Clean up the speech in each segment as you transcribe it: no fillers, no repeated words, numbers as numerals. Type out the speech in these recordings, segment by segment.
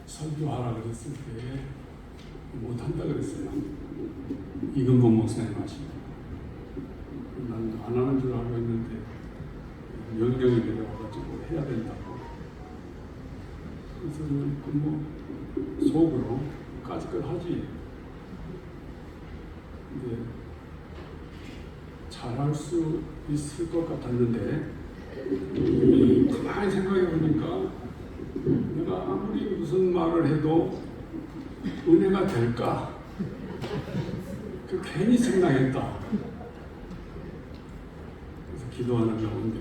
설교하라 그랬을 때 못한다 그랬어요. 이근복 목사님 하시고. 난 안 하는 줄 알고 있는데 명령이 내려와가지고 해야 된다고. 그래서 뭐 속으로 까짓것 하지. 근데 잘할 수 있을 것 같았는데 가만히 생각해 보니까 내가 아무리 무슨 말을 해도 은혜가 될까? 그 괜히 생각했다. 그래서 기도하는 가운데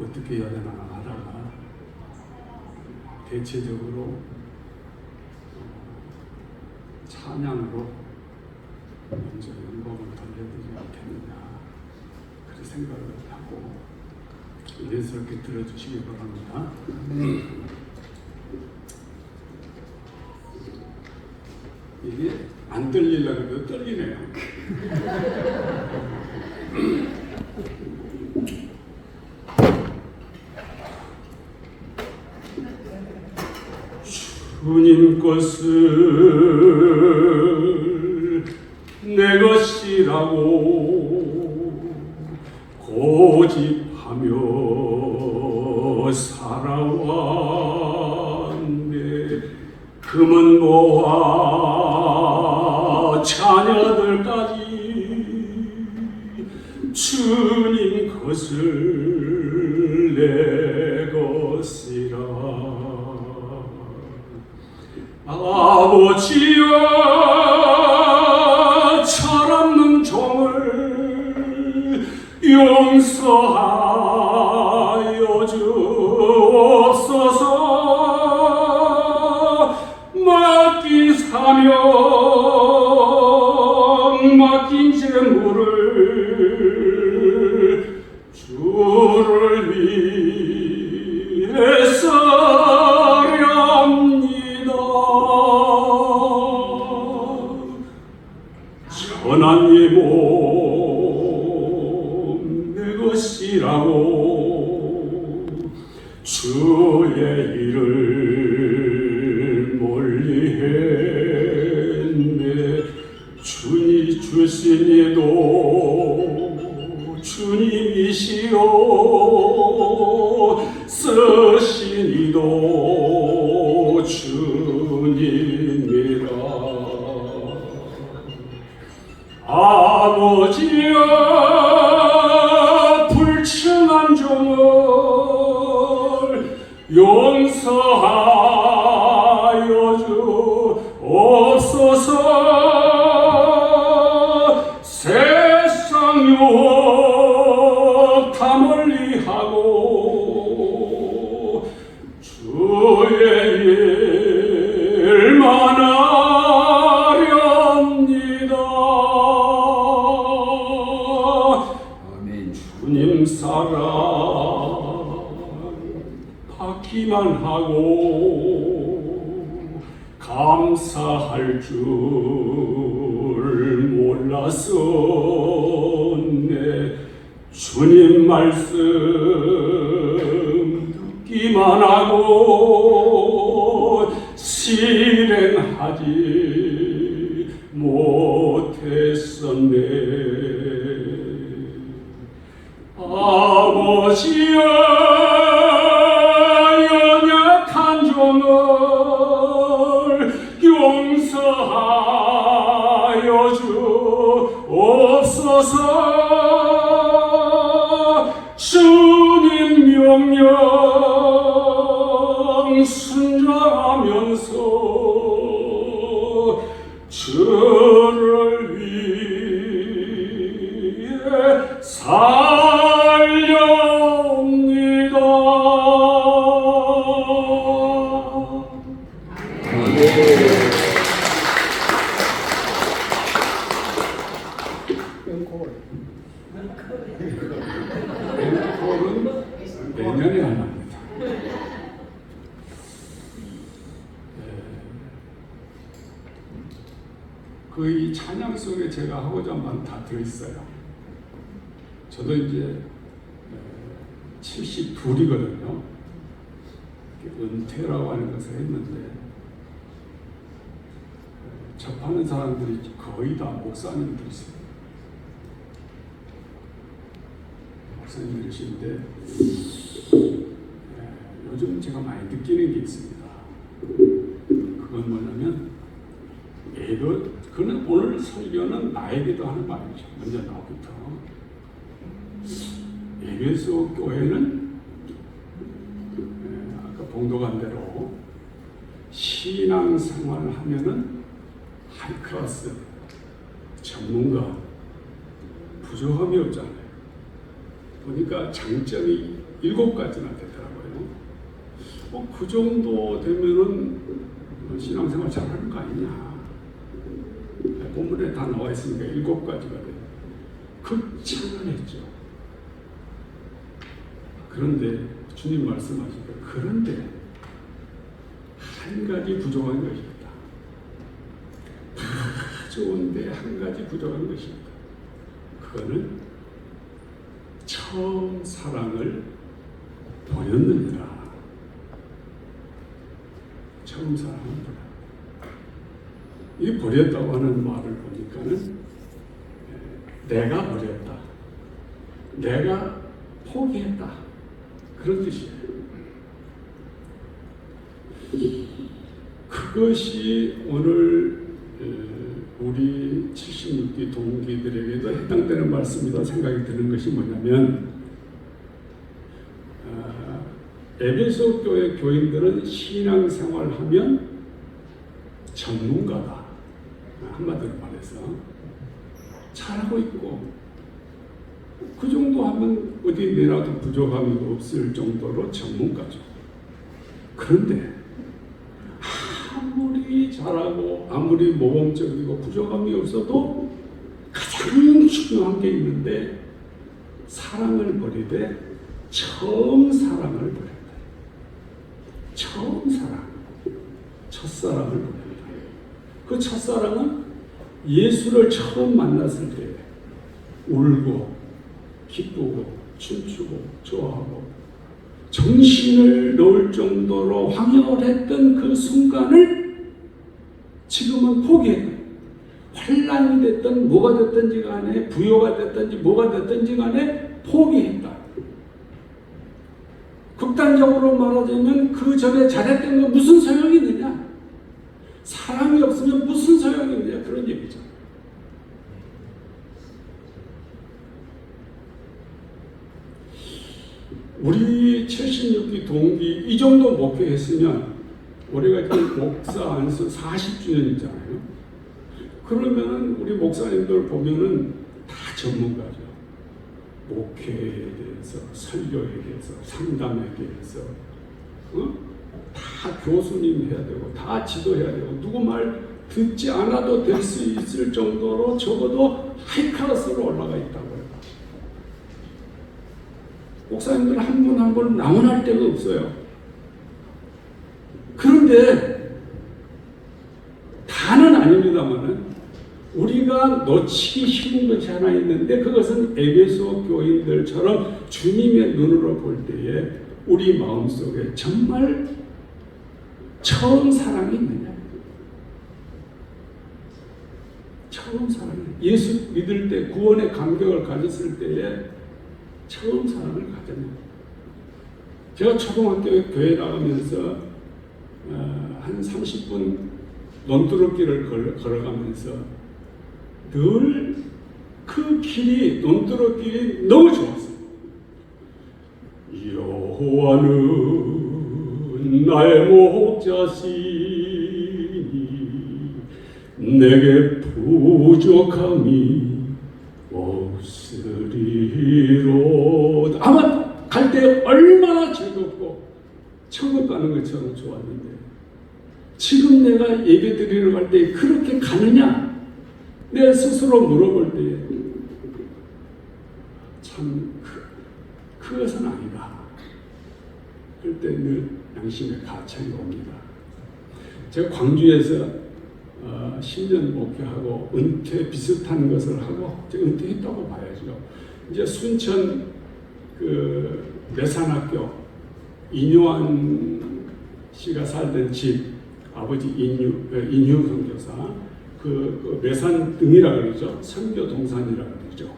어떻게 해야 되나 하다가 대체적으로 찬양으로 먼저 영광을 돌려드리지 않겠느냐 그렇게 생각을 하고 은혜스럽게 들어주시기 바랍니다. 이게 안 떨리려고 해도 떨리네요. 주님 것을 내 것이라고 고집하며 살아왔네. 금은 모아 자녀들까지 주님 것을 내 것이라. 아버지여 철없는 종을 용서하여 주옵소서. 맡긴 사명 맡긴 재물을 주를 위해서렵니다. 천한 이 몸 내 것이라고 주의 일을 멀리했네. 주님 주신 이도 주님이시오. 쓰신 이도 주님이라. 아버지여 불충한 종을 용서하여 주옵소서. 세상 유혹 다 멀리하고 주의 일만 하렵니다. 아멘. 주님 사랑 받기만 하고 감사할 줄 몰랐었네. 주님 말씀 듣기만 하고 실행하지 못했었네. 아버지여 연약한 종을 용서하여 주옵소서. 주님 명령 순종하면서 주를 위해 살렵니다. 앵콜은 내년에 합니다. 그 이 찬양 속에 제가 하고자 한 말 다 들어있어요. 저도 이제 72이거든요. 은퇴라고 하는 것을 했는데 접하는 사람들이 거의 다 목사님들이세요. 목사님들이신데 요즘 제가 많이 느끼는 게 있습니다. 그건 뭐냐면 그는 오늘 설교는 나에게도 하는 말이죠. 먼저 나부터 에베소 교회는 아까 봉독한 대로 신앙생활을 하면은 하이클래스 전문가 부족함이 없잖아요. 보니까 장점이 7가지나 되더라고요. 그 정도 되면은 신앙생활 잘하는 거 아니냐. 본문에 다 나와 있으니까 7가지가 돼요. 극찬을 했죠. 그런데 주님 말씀하시니까 그런데 한 가지 부족한 것이 있다. 다 좋은데 한 가지 부족한 것이 있다. 그거는 처음 사랑을 버렸느니라. 처음 사랑을 버렸다. 이 버렸다고 하는 말을 보니까는 내가 버렸다. 내가 포기했다. 그런 뜻이에요. 그것이 오늘 우리 76기 동기들에게도 해당되는 말씀이다 생각이 드는 것이 뭐냐면 에베소 교회 교인들은 신앙생활하면 전문가다. 한마디로 말해서 잘하고 있고 그 정도 하면 어디 내라도 부족함이 없을 정도로 전문가죠. 그런데 아무리 잘하고 아무리 모범적이고 부족함이 없어도 가장 중요한 게 있는데 사랑을 버리되 처음 사랑을 버린다. 처음 사랑, 첫사랑을 버린다. 그 첫사랑은 예수를 처음 만났을 때 울고 기쁘고 춤추고 좋아하고 정신을 놓을 정도로 황홀했던 그 순간을 지금은 포기했다. 환난이 됐든 뭐가 됐든지 간에 부여가 됐든지 뭐가 됐든지 간에 포기했다. 극단적으로 말하자면 그 전에 잘했던 거 무슨 소용이 있느냐? 사랑이 없으면 무슨 소용이 있느냐? 그런 얘기죠. 우리 76기 동기 이 정도 목회했으면 우리가 지금 목사 안수 40주년이잖아요. 그러면 우리 목사님들 보면은 다 전문가죠. 목회에 대해서, 설교에 대해서, 상담에 대해서, 다 교수님 해야 되고, 다 지도해야 되고, 누구 말 듣지 않아도 될 수 있을 정도로 적어도 하이클래스로 올라가 있다고요. 목사님들 한 분 한 분 나무랄 데가 없어요. 그런데 다는 아닙니다만은 우리가 놓치기 쉬운 것이 하나 있는데 그것은 에베소 교인들처럼 주님의 눈으로 볼 때에 우리 마음속에 정말 처음 사랑이 있느냐? 처음 사랑이 예수 믿을 때 구원의 감격을 가졌을 때에 처음 사랑을 가졌냐? 제가 초등학교 교회 나가면서 한 30분 논두렁길을 걸어가면서 늘 그 길이 논두렁길이 너무 좋았어요. 여호와는 나의 목자시니 내게 부족함이 없으리로. 아마 갈 때 얼마나 즐겁고 천국 가는 것처럼 좋았는데 지금 내가 예배 드리러 갈 때 그렇게 가느냐? 내 스스로 물어볼 때에 참 그것은 아니다. 그럴 때 늘 양심의 가책이 옵니다. 제가 광주에서 10년 목회하고 은퇴 비슷한 것을 하고 은퇴했다고 봐야죠. 이제 순천 그 매산학교 인요한 씨가 살던 집 아버지 인휴 선교사 그 매산 등이라 그러죠. 선교 동산이라 그러죠.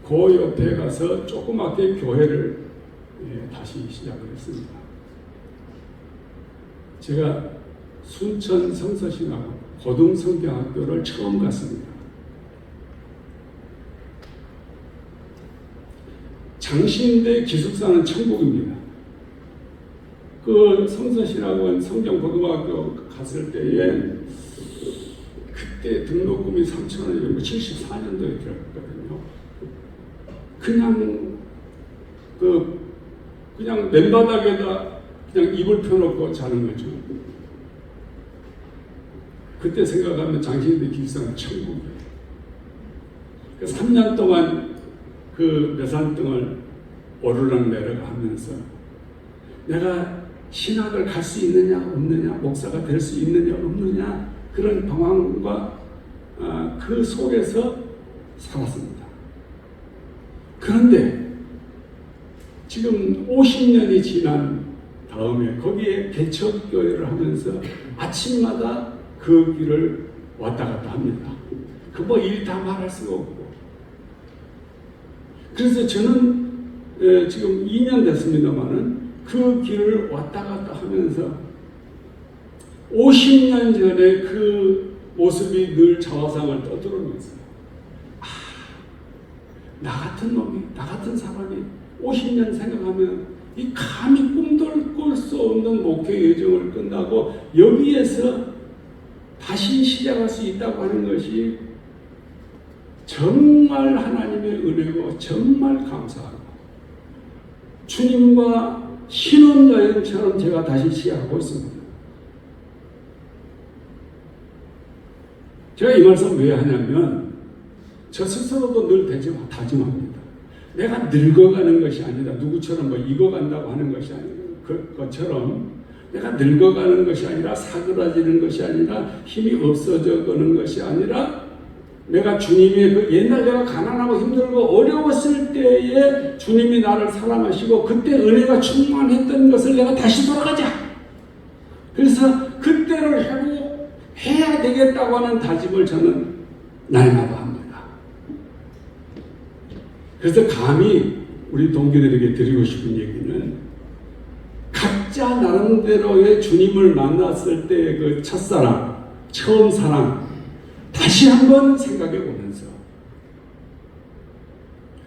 그 옆에 가서 조그맣게 교회를 다시 시작을 했습니다. 제가 순천 성서신학 고등성경학교를 처음 갔습니다. 장신대 기숙사는 천국입니다. 그 성서신학원 성경고등학교 갔을 때에 그때 등록금이 3,000원이고 74년도에 들어갔거든요. 그냥 맨바닥에다 그냥 이불 펴놓고 자는 거죠. 그때 생각하면 장신대 기숙사는 천국이에요. 3년 동안 그 매산등을 오르락 내리락 하면서 내가 신학을 갈 수 있느냐 없느냐, 목사가 될 수 있느냐 없느냐, 그런 방황과 그 속에서 살았습니다. 그런데 지금 50년이 지난 다음에 거기에 개척교회를 하면서 아침마다 그 길을 왔다 갔다 합니다. 그 뭐 일 다 말할 수가 없고. 그래서 저는 지금 2년 됐습니다만은 그 길을 왔다 갔다 하면서 50년 전에 그 모습이 늘 자화상을 떠들어오면서 나 같은 놈이, 나 같은 사람이 50년 생각하면 이 감히 꿈도 꿀 수 없는 목회 여정을 끝나고 여기에서 다시 시작할 수 있다고 하는 것이 정말 하나님의 은혜고 정말 감사하고 주님과 신혼여행처럼 제가 다시 시작하고 있습니다. 제가 이 말씀 왜 하냐면 저 스스로도 늘 다짐합니다. 내가 늙어가는 것이 아니라 누구처럼 뭐 익어간다고 하는 것이 아니라 그것처럼 내가 늙어가는 것이 아니라 사그라지는 것이 아니라 힘이 없어져 가는 것이 아니라 내가 주님의 그 옛날 내가 가난하고 힘들고 어려웠을 때에 주님이 나를 사랑하시고 그때 은혜가 충만했던 것을 내가 다시 돌아가자. 그래서 그때를 해야 되겠다고 하는 다짐을 저는 날마다 합니다. 그래서 감히 우리 동기들에게 드리고 싶은 얘기는 각자 나름대로의 주님을 만났을 때의 그 첫사랑, 처음 사랑 다시 한번 생각해 보면서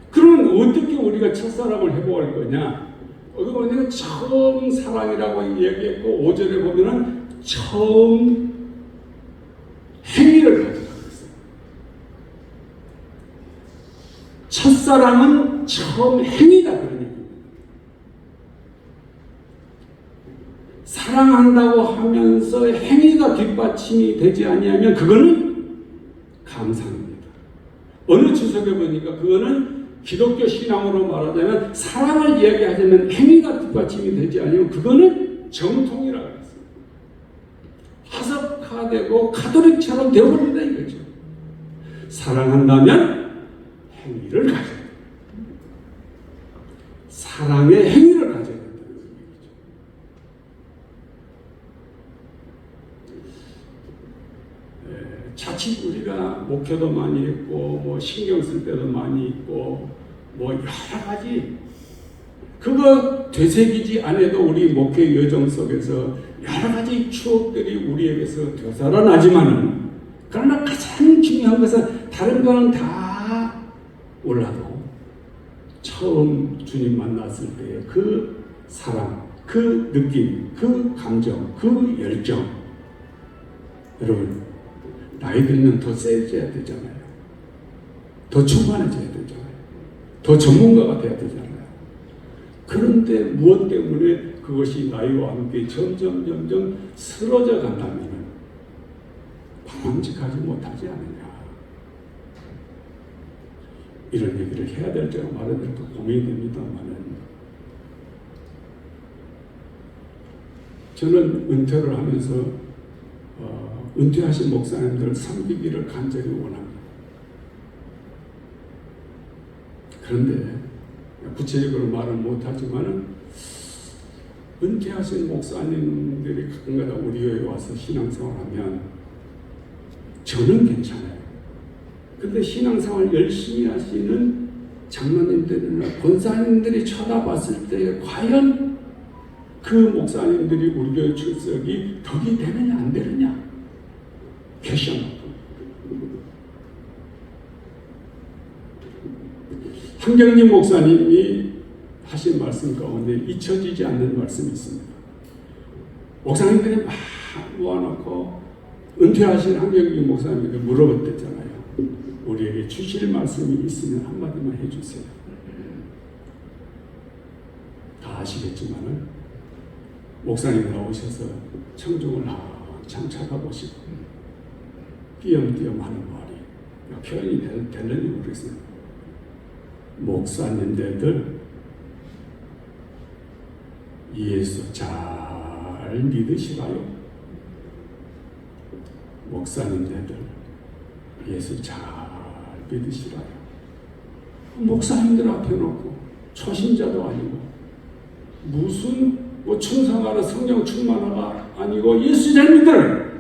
그러면 어떻게 우리가 첫사랑을 회복할 거냐? 우리는 처음 사랑이라고 얘기했고 5절에 보면은 처음 행위를 가져가고 있어요. 첫사랑은 처음 행위다 그런 얘기입니다. 사랑한다고 하면서 행위가 뒷받침이 되지 아니하면 그거는 감상입니다. 어느 주석에 보니까 그거는 기독교 신앙으로 말하자면 사랑을 이야기하자면 행위가 뒷받침이 되지 않으면 그거는 정통이라고 했어요. 화석화되고 가톨릭처럼 되어버린다 이거죠. 사랑한다면 행위를 가져야 돼요. 사랑의 행위를 가져야 된다는 얘기죠. 자칫 우리가 목회도 많이 했고 뭐 신경 쓸 때도 많이 있고 뭐 여러 가지 그거 되새기지 않아도 우리 목회 여정 속에서 여러 가지 추억들이 우리에게서 되살아나지만은 그러나 가장 중요한 것은 다른 거는 다 몰라도 처음 주님 만났을 때의 그 사랑, 그 느낌, 그 감정, 그 열정 여러분 나이 들면 더 세져야 되잖아요. 더 충만해져야 되잖아요. 더 전문가가 돼야 되잖아요. 그런데 무엇 때문에 그것이 나이와 함께 점점 쓰러져 간다면 바람직하지 못하지 않느냐. 이런 얘기를 해야 될지 말아야 될지 고민이 됩니다만은 저는 은퇴를 하면서 은퇴하신 목사님들을 섬기기를 간절히 원합니다. 그런데 구체적으로 말은 못하지만은 은퇴하신 목사님들이 가끔가다 우리 교회에 와서 신앙생활하면 저는 괜찮아요. 근데 신앙생활 열심히 하시는 장로님들이나 권사님들이 쳐다봤을 때 과연 그 목사님들이 우리 교회 출석이 덕이 되느냐 안 되느냐 퀘션. 한경림 목사님이 하신 말씀 가운데 잊혀지지 않는 말씀이 있습니다. 목사님들이 막 모아놓고 은퇴하신 한경림 목사님에게 물어봤댔잖아요. 우리에게 주실 말씀이 있으면 한마디만 해주세요. 다 아시겠지만은 목사님 나오셔서 청중을 한참 쳐다보시고 띄엄띄엄 하는 말이 표현이 되는지 모르겠어요. 목사님들 예수 잘 믿으시라요. 목사님들 예수 잘 믿으시라요. 목사님들 앞에 놓고 초신자도 아니고 무슨 충성하라 성령 충만하가 아니고 예수 잘 믿으라.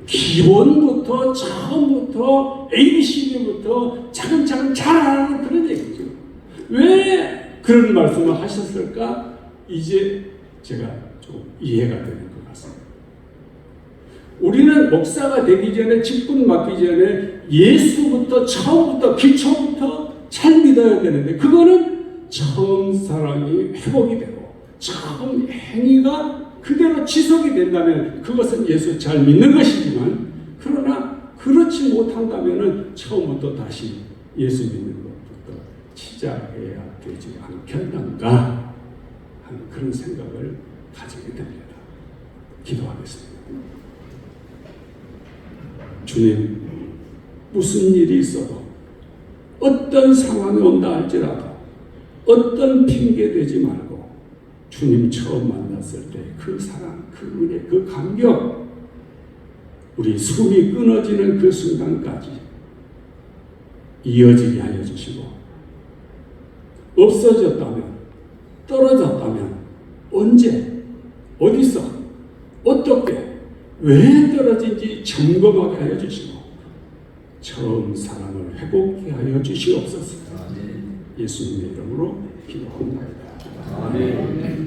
기본부터 처음부터 ABCD부터 차근차근 잘하는 그런 얘기죠. 왜 그런 말씀을 하셨을까? 이제 제가 좀 이해가 되는 것 같습니다. 우리는 목사가 되기 전에 직분 맡기 전에 예수부터 처음부터 기초부터 잘 믿어야 되는데 그거는 처음 사랑이 회복이 되고 처음 행위가 그대로 지속이 된다면 그것은 예수 잘 믿는 것이지만 그러나 그렇지 못한다면 처음부터 다시 예수 믿는 것부터 시작해야 되지 않겠는가 하는 그런 생각을 가지게 됩니다. 기도하겠습니다. 주님, 무슨 일이 있어도 어떤 상황이 온다 할지라도 어떤 핑계 대지 말고 주님 처음 만났을 때 그 사랑, 그 은혜, 그 감격 우리 숨이 끊어지는 그 순간까지 이어지게 하여 주시고 없어졌다면 떨어졌다면 언제 어디서 어떻게 왜 떨어진지 점검하게 하여 주시고 처음 사랑을 회복케 하여 주시옵소서. 예수님의 이름으로 기도합니다. 아멘.